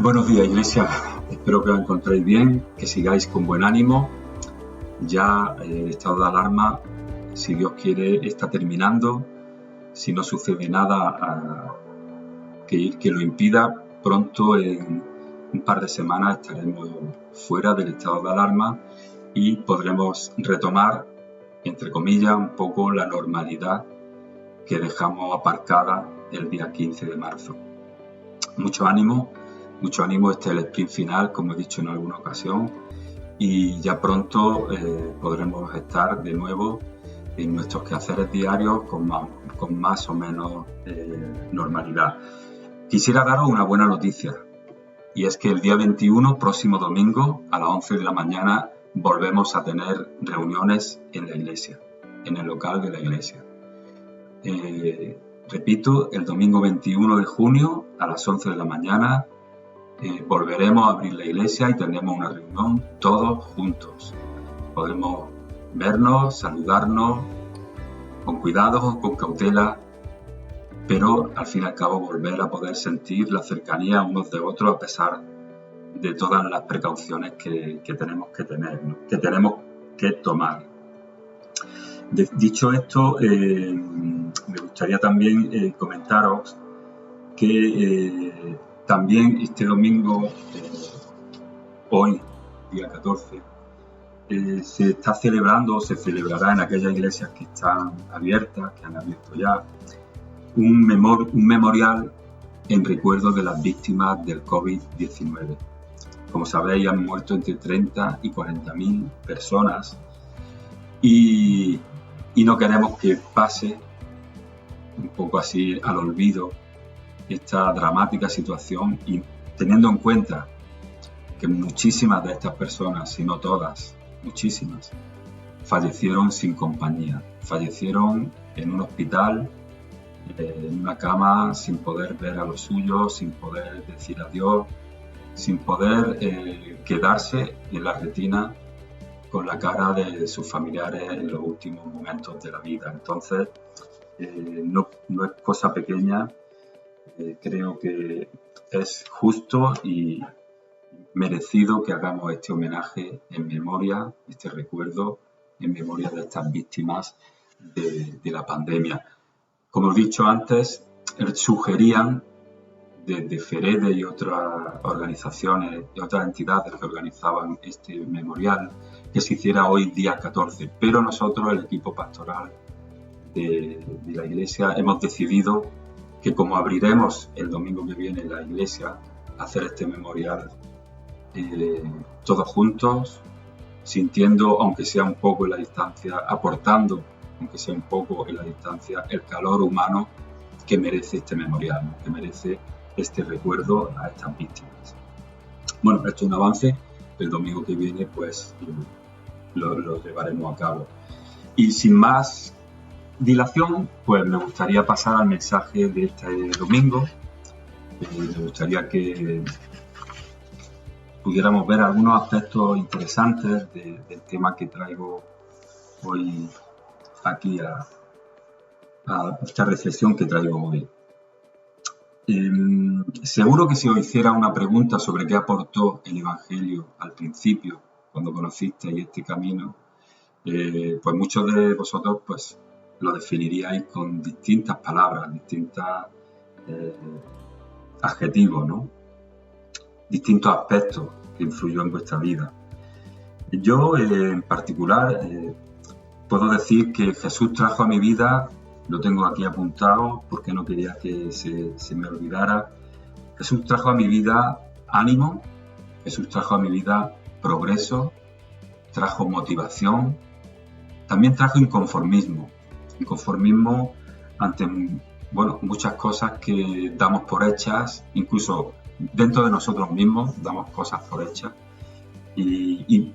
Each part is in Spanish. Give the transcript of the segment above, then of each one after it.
Buenos días, Iglesia. Espero que os encontréis bien, que sigáis con buen ánimo. Ya el estado de alarma, si Dios quiere, está terminando. Si no sucede nada que lo impida, pronto, en un par de semanas, estaremos fuera del estado de alarma y podremos retomar, entre comillas, un poco la normalidad que dejamos aparcada el día 15 de marzo. Mucho ánimo, este es el sprint final, como he dicho en alguna ocasión, y ya pronto podremos estar de nuevo en nuestros quehaceres diarios con más o menos normalidad. Quisiera daros una buena noticia, y es que el día 21, próximo domingo, a las 11 de la mañana, volvemos a tener reuniones en la iglesia, en el local de la iglesia. Repito, el domingo 21 de junio, a las 11 de la mañana, volveremos a abrir la iglesia y tendremos una reunión todos juntos. Podemos vernos, saludarnos, con cuidado, con cautela, pero al fin y al cabo volver a poder sentir la cercanía unos de otros a pesar de todas las precauciones que tenemos que tener, ¿no? Que tenemos que tomar. Dicho esto, me gustaría también comentaros que también este domingo, hoy, día 14, se está celebrando o se celebrará en aquellas iglesias que están abiertas, que han abierto ya, un memorial en recuerdo de las víctimas del COVID-19. Como sabéis, han muerto entre 30 y 40.000 personas y no queremos que pase un poco así al olvido esta dramática situación, y teniendo en cuenta que muchísimas de estas personas, si no todas, muchísimas, fallecieron sin compañía, fallecieron en un hospital, en una cama, sin poder ver a los suyos, sin poder decir adiós, sin poder quedarse en la retina con la cara de sus familiares en los últimos momentos de la vida. Entonces, no es cosa pequeña. Creo que es justo y merecido que hagamos este homenaje en memoria, este recuerdo en memoria de estas víctimas de la pandemia. Como he dicho antes, sugerían desde FEREDE y otras organizaciones y otras entidades que organizaban este memorial que se hiciera hoy día 14, pero nosotros, el equipo pastoral de la iglesia, hemos decidido que como abriremos el domingo que viene la iglesia, hacer este memorial todos juntos, sintiendo, aunque sea un poco en la distancia, aportando, aunque sea un poco en la distancia, el calor humano que merece este memorial, ¿no? Que merece este recuerdo a estas víctimas. Bueno, esto es un avance. El domingo que viene pues lo llevaremos a cabo. Y sin más dilación, pues me gustaría pasar al mensaje de este domingo. Me gustaría que pudiéramos ver algunos aspectos interesantes del tema que traigo hoy aquí a esta reflexión que traigo hoy. Seguro que si os hiciera una pregunta sobre qué aportó el Evangelio al principio, cuando conocisteis este camino, pues muchos de vosotros pues lo definiríais con distintas palabras, distintos adjetivos, ¿no? Distintos aspectos que influyó en vuestra vida. Yo, en particular, puedo decir que Jesús trajo a mi vida, lo tengo aquí apuntado porque no quería que se me olvidara. Jesús trajo a mi vida ánimo, Jesús trajo a mi vida progreso, trajo motivación, también trajo inconformismo ante muchas cosas que damos por hechas, incluso dentro de nosotros mismos damos cosas por hechas y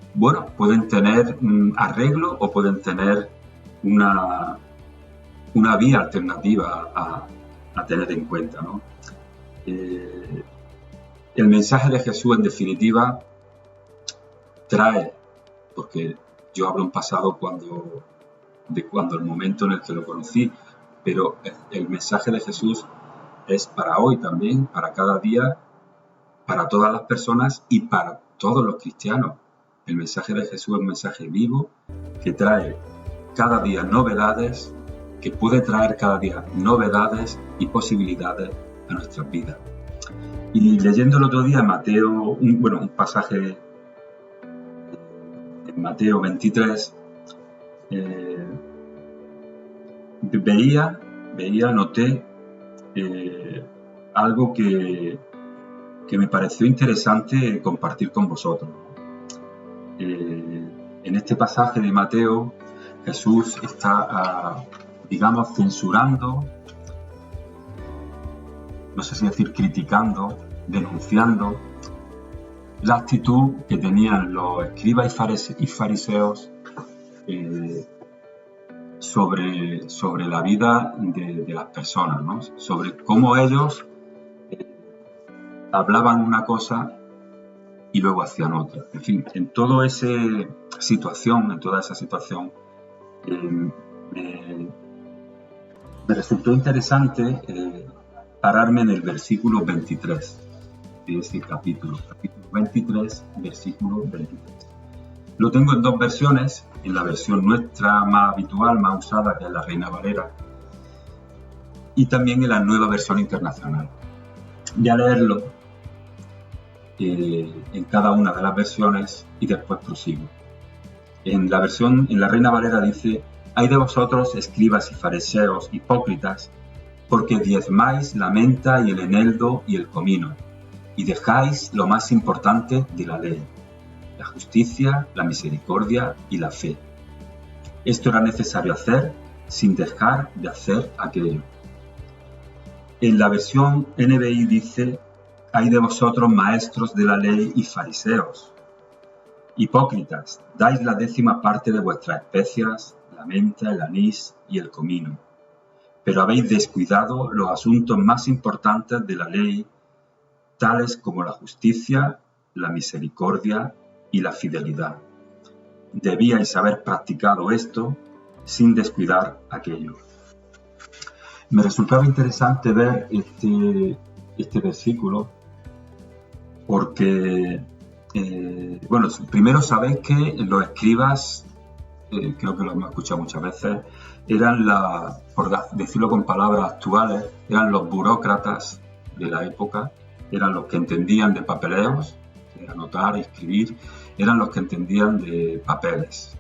pueden tener un arreglo o pueden tener una vía alternativa a tener en cuenta, ¿no? El mensaje de Jesús, en definitiva, trae, porque yo hablo en pasado cuando el momento en el que lo conocí, pero el mensaje de Jesús es para hoy también, para cada día, para todas las personas y para todos los cristianos. El mensaje de Jesús es un mensaje vivo que trae cada día novedades, que puede traer cada día novedades y posibilidades a nuestras vidas. Y leyendo el otro día Mateo, un pasaje en Mateo 23, noté algo que me pareció interesante compartir con vosotros. En este pasaje de Mateo, Jesús está, censurando, no sé si decir criticando, denunciando la actitud que tenían los escribas y fariseos sobre la vida de las personas, ¿no? Sobre cómo ellos hablaban una cosa y luego hacían otra. En fin, en toda esa situación, me resultó interesante pararme en el versículo 23 de ese capítulo 23, versículo 23. Lo tengo en dos versiones, en la versión nuestra más habitual, más usada, que es la Reina Valera, y también en la Nueva Versión Internacional. Voy a leerlo en cada una de las versiones y después prosigo. En la Reina Valera dice: «Ay de vosotros, escribas y fariseos, hipócritas, porque diezmáis la menta y el eneldo y el comino, y dejáis lo más importante de la ley, la justicia, la misericordia y la fe. Esto era necesario hacer sin dejar de hacer aquello». En la versión NBI dice: «Ay de vosotros, maestros de la ley y fariseos, hipócritas, dais la 10ª parte de vuestras especias, la menta, el anís y el comino, pero habéis descuidado los asuntos más importantes de la ley, tales como la justicia, la misericordia y la fidelidad. Debíais haber practicado esto sin descuidar aquello». Me resultaba interesante ver este versículo porque, primero sabéis que los escribas, creo que lo hemos escuchado muchas veces, eran por decirlo con palabras actuales, eran los burócratas de la época, eran los que entendían de papeleos, de anotar, escribir, eran los que entendían de papeles.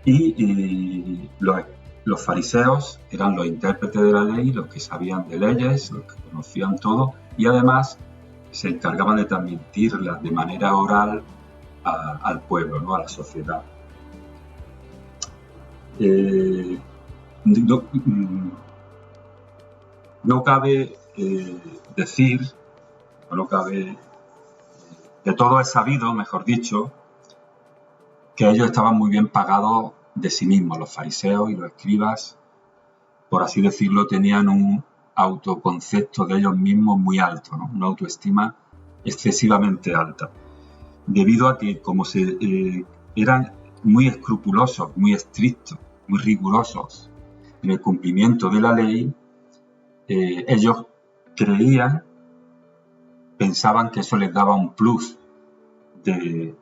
Y los fariseos eran los intérpretes de la ley, los que sabían de leyes, los que conocían todo, y además se encargaban de transmitirlas de manera oral al pueblo, ¿no? A la sociedad. No cabe decir, o no cabe, de todo es sabido, mejor dicho, que ellos estaban muy bien pagados de sí mismos, los fariseos y los escribas, por así decirlo, tenían un autoconcepto de ellos mismos muy alto, ¿no? Una autoestima excesivamente alta, debido a que como eran muy escrupulosos, muy estrictos, muy rigurosos en el cumplimiento de la ley, ellos pensaban que eso les daba un plus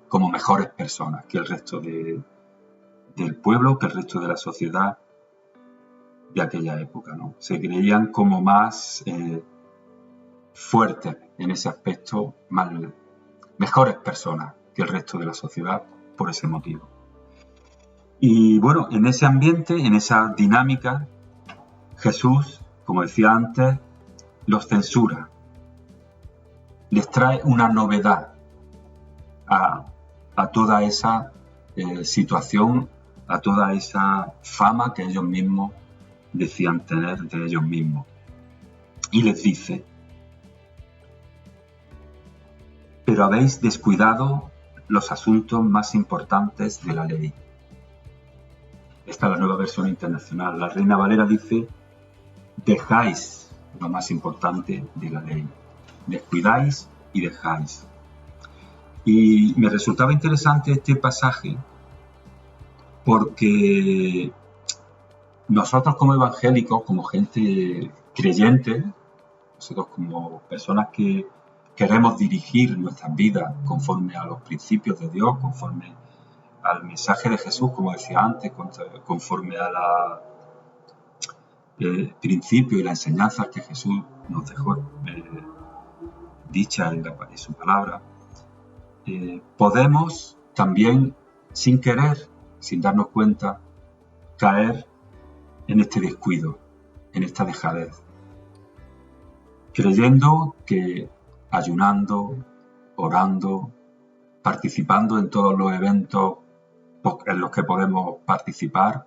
como mejores personas que el resto del pueblo, que el resto de la sociedad de aquella época, ¿no? Se creían como más fuertes en ese aspecto, mejores personas que el resto de la sociedad por ese motivo. Y bueno, en ese ambiente, en esa dinámica, Jesús, como decía antes, los censura. Les trae una novedad a toda esa situación, a toda esa fama que ellos mismos decían tener de ellos mismos. Y les dice: «Pero habéis descuidado los asuntos más importantes de la ley». Esta es la Nueva Versión Internacional. La Reina Valera dice: «Dejáis lo más importante de la ley». Descuidáis y dejáis. Y me resultaba interesante este pasaje porque nosotros como evangélicos, como gente creyente, nosotros como personas que queremos dirigir nuestras vidas conforme a los principios de Dios, conforme al mensaje de Jesús, como decía antes, conforme a la principios y las enseñanzas que Jesús nos dejó dichas en su palabra, podemos también, sin querer, sin darnos cuenta, caer en este descuido, en esta dejadez, creyendo que ayunando, orando, participando en todos los eventos en los que podemos participar,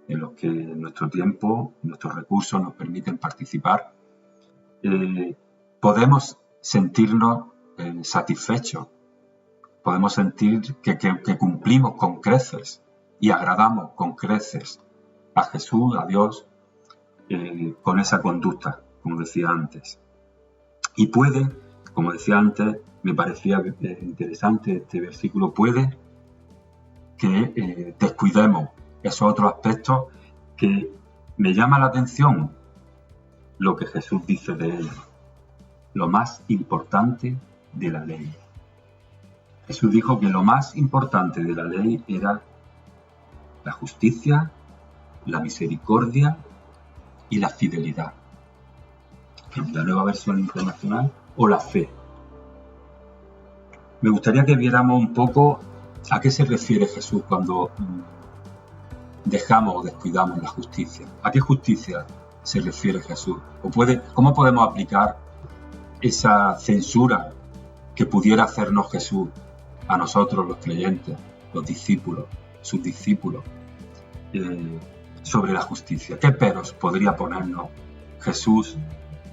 en los que nuestro tiempo, nuestros recursos nos permiten participar, podemos sentirnos satisfechos, podemos sentir que cumplimos con creces y agradamos con creces a Jesús, a Dios, con esa conducta, como decía antes. Y puede, como decía antes, me parecía interesante este versículo, puede que descuidemos esos otros aspectos que me llama la atención lo que Jesús dice de él, lo más importante de la ley. Jesús dijo que lo más importante de la ley era la justicia, la misericordia y la fidelidad. En la Nueva Versión Internacional, o la fe. Me gustaría que viéramos un poco a qué se refiere Jesús cuando dejamos o descuidamos la justicia. ¿A qué justicia se refiere Jesús? ¿Cómo podemos aplicar esa censura que pudiera hacernos Jesús a nosotros los creyentes, los discípulos, sus discípulos, sobre la justicia? ¿Qué peros podría ponernos Jesús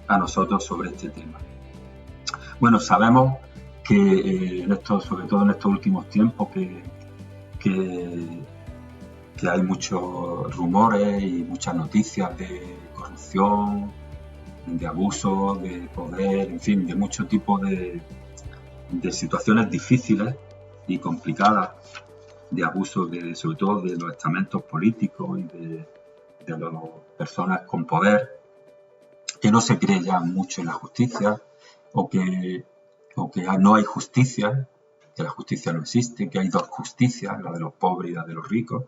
a nosotros sobre este tema? Bueno, sabemos que sobre todo en estos últimos tiempos, que hay muchos rumores y muchas noticias de corrupción, de abuso, de poder, en fin, de mucho tipo de situaciones difíciles y complicadas, de abuso sobre todo de los estamentos políticos y de las personas con poder, que no se cree ya mucho en la justicia, o que no hay justicia, que la justicia no existe, que hay dos justicias, la de los pobres y la de los ricos.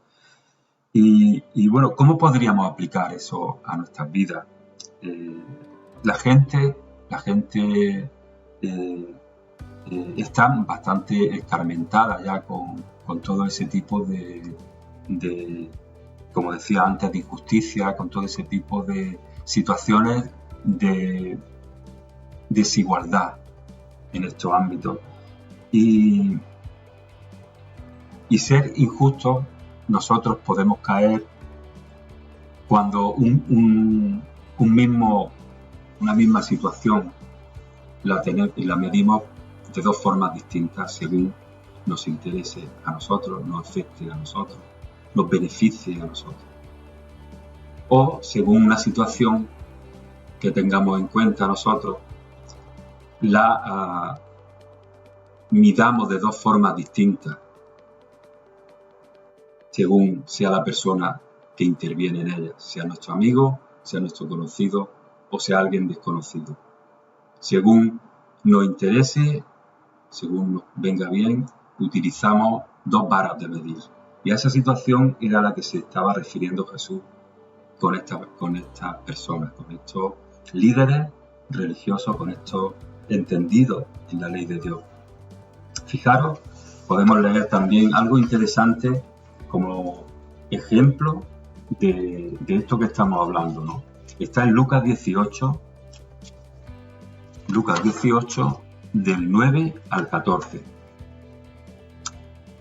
Y bueno, ¿cómo podríamos aplicar eso a nuestras vidas? La gente está bastante escarmentada ya con todo ese tipo de, como decía antes, de injusticia, con todo ese tipo de situaciones de desigualdad en estos ámbitos. Y ser injustos, nosotros podemos caer cuando una misma situación la medimos de dos formas distintas según nos interese a nosotros, nos afecte a nosotros, nos beneficie a nosotros. O según una situación que tengamos en cuenta nosotros, la midamos de dos formas distintas, según sea la persona que interviene en ella, sea nuestro amigo, sea nuestro conocido o sea alguien desconocido. Según nos interese, según nos venga bien, utilizamos dos varas de medir. Y a esa situación era a la que se estaba refiriendo Jesús con estas personas, con estos líderes religiosos, con estos entendidos en la ley de Dios. Fijaros, podemos leer también algo interesante como ejemplo de esto que estamos hablando, ¿no? Está en Lucas 18, del 9 al 14.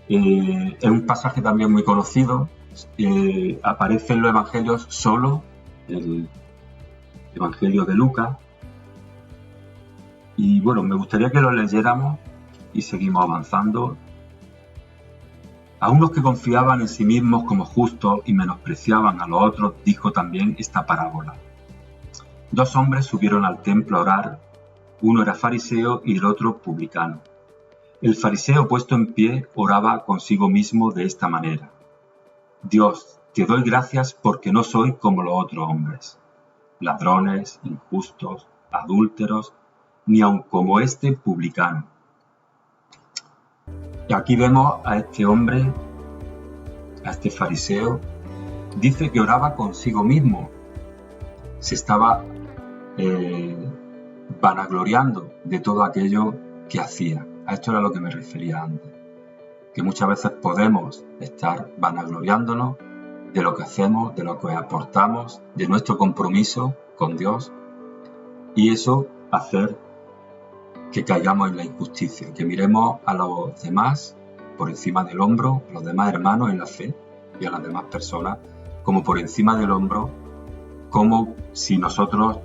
Es un pasaje también muy conocido, aparece en los evangelios solo, el evangelio de Lucas, y bueno, me gustaría que lo leyéramos y seguimos avanzando. A unos que confiaban en sí mismos como justos y menospreciaban a los otros, dijo también esta parábola. 2 hombres subieron al templo a orar, uno era fariseo y el otro publicano. El fariseo, puesto en pie, oraba consigo mismo de esta manera: Dios, te doy gracias porque no soy como los otros hombres, ladrones, injustos, adúlteros, ni aun como este publicano. Y aquí vemos a este hombre, a este fariseo, dice que oraba consigo mismo. Se estaba vanagloriando de todo aquello que hacía. A esto era a lo que me refería antes. Que muchas veces podemos estar vanagloriándonos de lo que hacemos, de lo que aportamos, de nuestro compromiso con Dios, y eso hacer que caigamos en la injusticia, que miremos a los demás por encima del hombro, a los demás hermanos en la fe y a las demás personas como por encima del hombro, como si nosotros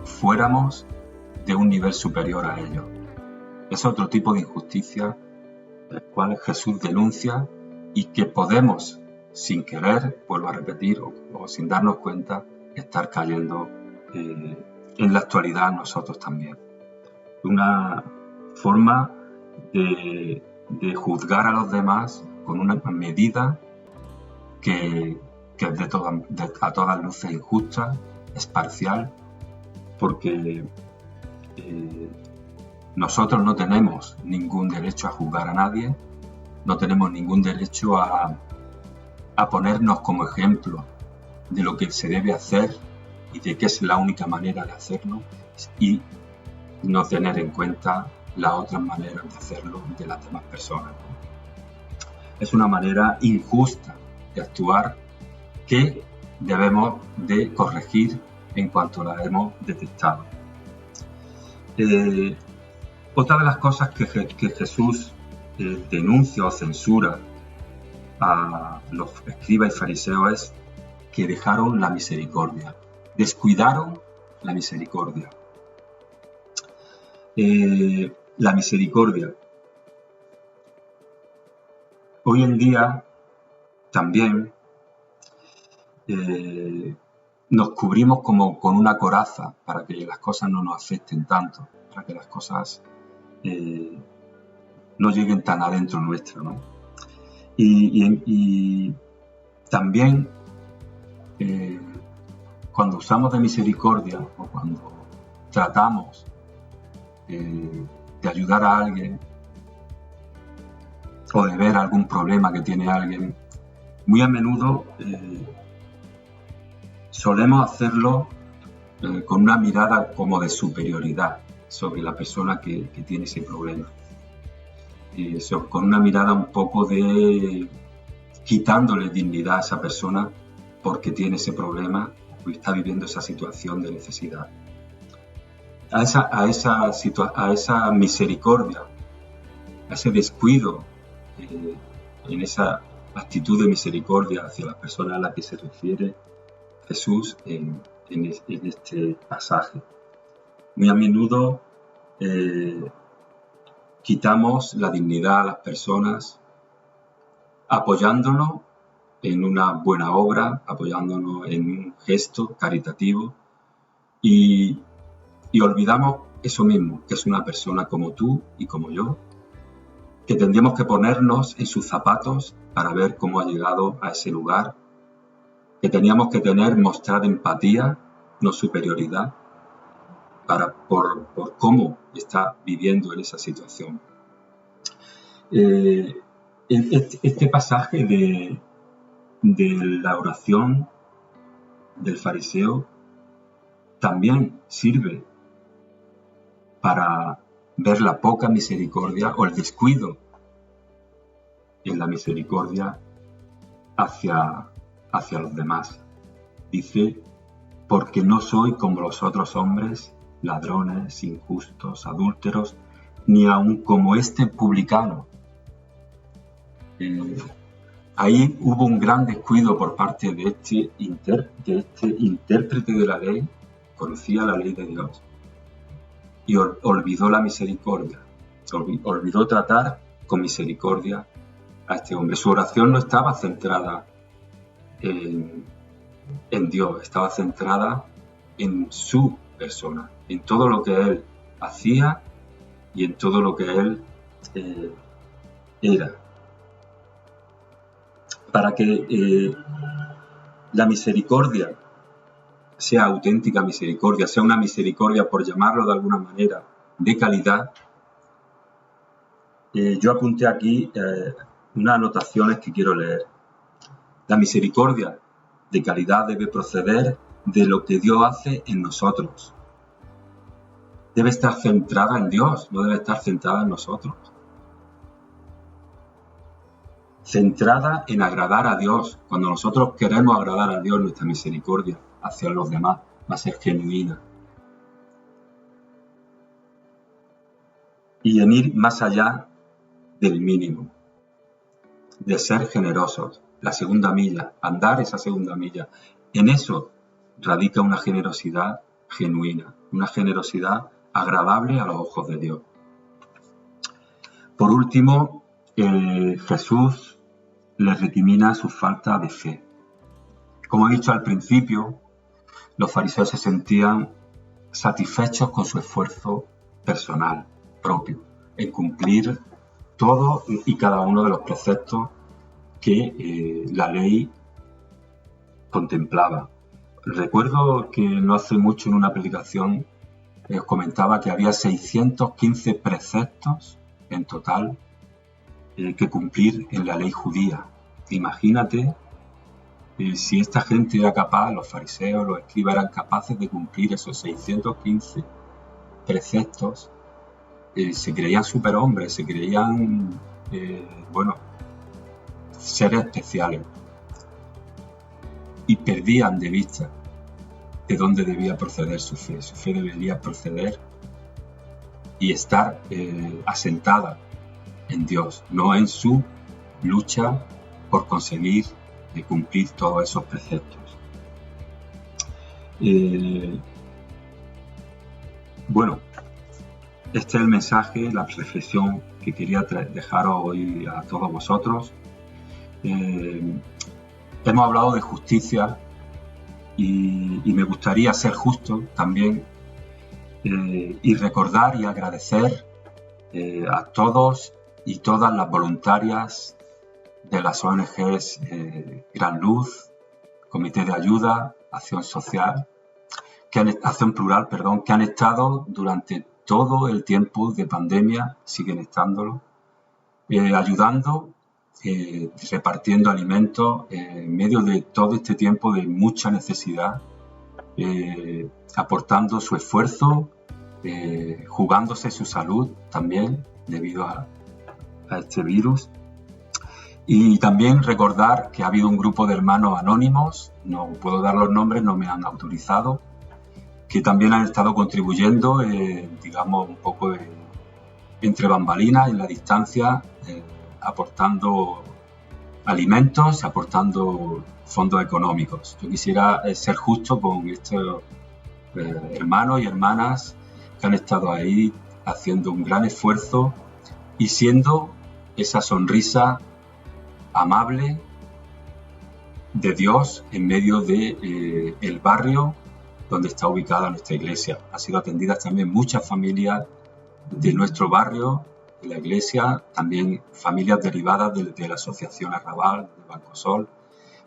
fuéramos de un nivel superior a ellos. Es otro tipo de injusticia el cual Jesús denuncia y que podemos, sin querer, vuelvo a repetir, o sin darnos cuenta, estar cayendo en la actualidad nosotros también. Una forma de juzgar a los demás con una medida que es a todas luces injusta, es parcial, porque nosotros no tenemos ningún derecho a juzgar a nadie, no tenemos ningún derecho a ponernos como ejemplo de lo que se debe hacer y de que es la única manera de hacerlo, y no tener en cuenta las otras maneras de hacerlo de las demás personas. Es una manera injusta de actuar que debemos de corregir en cuanto la hemos detectado. Otra de las cosas que Jesús denuncia o censura a los escribas y fariseos es que dejaron la misericordia, descuidaron la misericordia. La misericordia. Hoy en día también nos cubrimos como con una coraza para que las cosas no nos afecten tanto, para que las cosas no lleguen tan adentro nuestro, ¿no? Y también cuando usamos de misericordia o cuando tratamos de ayudar a alguien o de ver algún problema que tiene alguien, muy a menudo solemos hacerlo con una mirada como de superioridad sobre la persona que tiene ese problema. Con una mirada un poco de quitándole dignidad a esa persona porque tiene ese problema o está viviendo esa situación de necesidad. A esa misericordia, a ese descuido, en esa actitud de misericordia hacia las personas a las que se refiere Jesús en este pasaje. Muy a menudo quitamos la dignidad a las personas apoyándonos en una buena obra, apoyándonos en un gesto caritativo y olvidamos eso mismo, que es una persona como tú y como yo, que tendríamos que ponernos en sus zapatos para ver cómo ha llegado a ese lugar, que teníamos que mostrar empatía, no superioridad, por cómo está viviendo en esa situación. Este pasaje de la oración del fariseo también sirve para ver la poca misericordia o el descuido en la misericordia hacia los demás. Dice, porque no soy como los otros hombres, ladrones, injustos, adúlteros, ni aun como este publicano. Ahí hubo un gran descuido por parte de este intérprete de la ley, conocía la ley de Dios, y olvidó la misericordia, olvidó tratar con misericordia a este hombre. Su oración no estaba centrada en Dios, estaba centrada en su persona, en todo lo que él hacía y en todo lo que él era. Para que la misericordia sea auténtica misericordia, sea una misericordia, por llamarlo de alguna manera, de calidad, yo apunté aquí unas anotaciones que quiero leer. La misericordia de calidad debe proceder de lo que Dios hace en nosotros. Debe estar centrada en Dios, no debe estar centrada en nosotros. Centrada en agradar a Dios. Cuando nosotros queremos agradar a Dios, nuestra misericordia hacia los demás va a ser genuina. Y en ir más allá del mínimo, de ser generosos, la segunda milla, andar esa segunda milla. En eso radica una generosidad genuina, una generosidad agradable a los ojos de Dios. Por último, Jesús les recrimina su falta de fe. Como he dicho al principio, los fariseos se sentían satisfechos con su esfuerzo personal, propio, en cumplir todos y cada uno de los preceptos que la ley contemplaba. Recuerdo que no hace mucho en una predicación os comentaba que había 615 preceptos en total que cumplir en la ley judía. Imagínate si esta gente era capaz, los fariseos, los escribas eran capaces de cumplir esos 615 preceptos, se creían superhombres, se creían, seres especiales, y perdían de vista de dónde debía proceder su fe. Su fe debería proceder y estar asentada en Dios, no en su lucha por conseguir cumplir todos esos preceptos. Este es el mensaje, la reflexión que quería dejaros hoy a todos vosotros. Hemos hablado de justicia y me gustaría ser justo también y recordar y agradecer a todos y todas las voluntarias de las ONGs Gran Luz, Comité de Ayuda, Acción Social, Acción Plural, que han estado durante todo el tiempo de pandemia, siguen estándolo, ayudando, repartiendo alimentos en medio de todo este tiempo de mucha necesidad, aportando su esfuerzo, jugándose su salud también debido a este virus. Y también recordar que ha habido un grupo de hermanos anónimos, no puedo dar los nombres, no me han autorizado, que también han estado contribuyendo, un poco entre bambalinas, en la distancia, aportando alimentos, aportando fondos económicos. Yo quisiera ser justo con estos hermanos y hermanas que han estado ahí haciendo un gran esfuerzo y siendo esa sonrisa amable de Dios en medio de el barrio donde está ubicada nuestra iglesia. Han sido atendidas también muchas familias de nuestro barrio, de la iglesia, también familias derivadas de la Asociación Arrabal, de Banco Sol.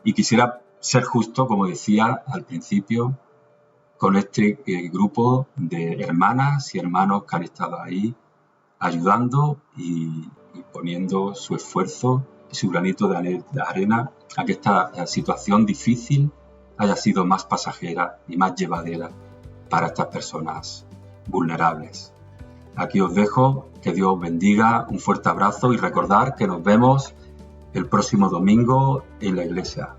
Y quisiera ser justo, como decía al principio, con este grupo de hermanas y hermanos que han estado ahí ayudando y poniendo su esfuerzo y su granito de arena a que esta situación difícil haya sido más pasajera y más llevadera para estas personas vulnerables. Aquí os dejo, que Dios os bendiga, un fuerte abrazo y recordar que nos vemos el próximo domingo en la iglesia.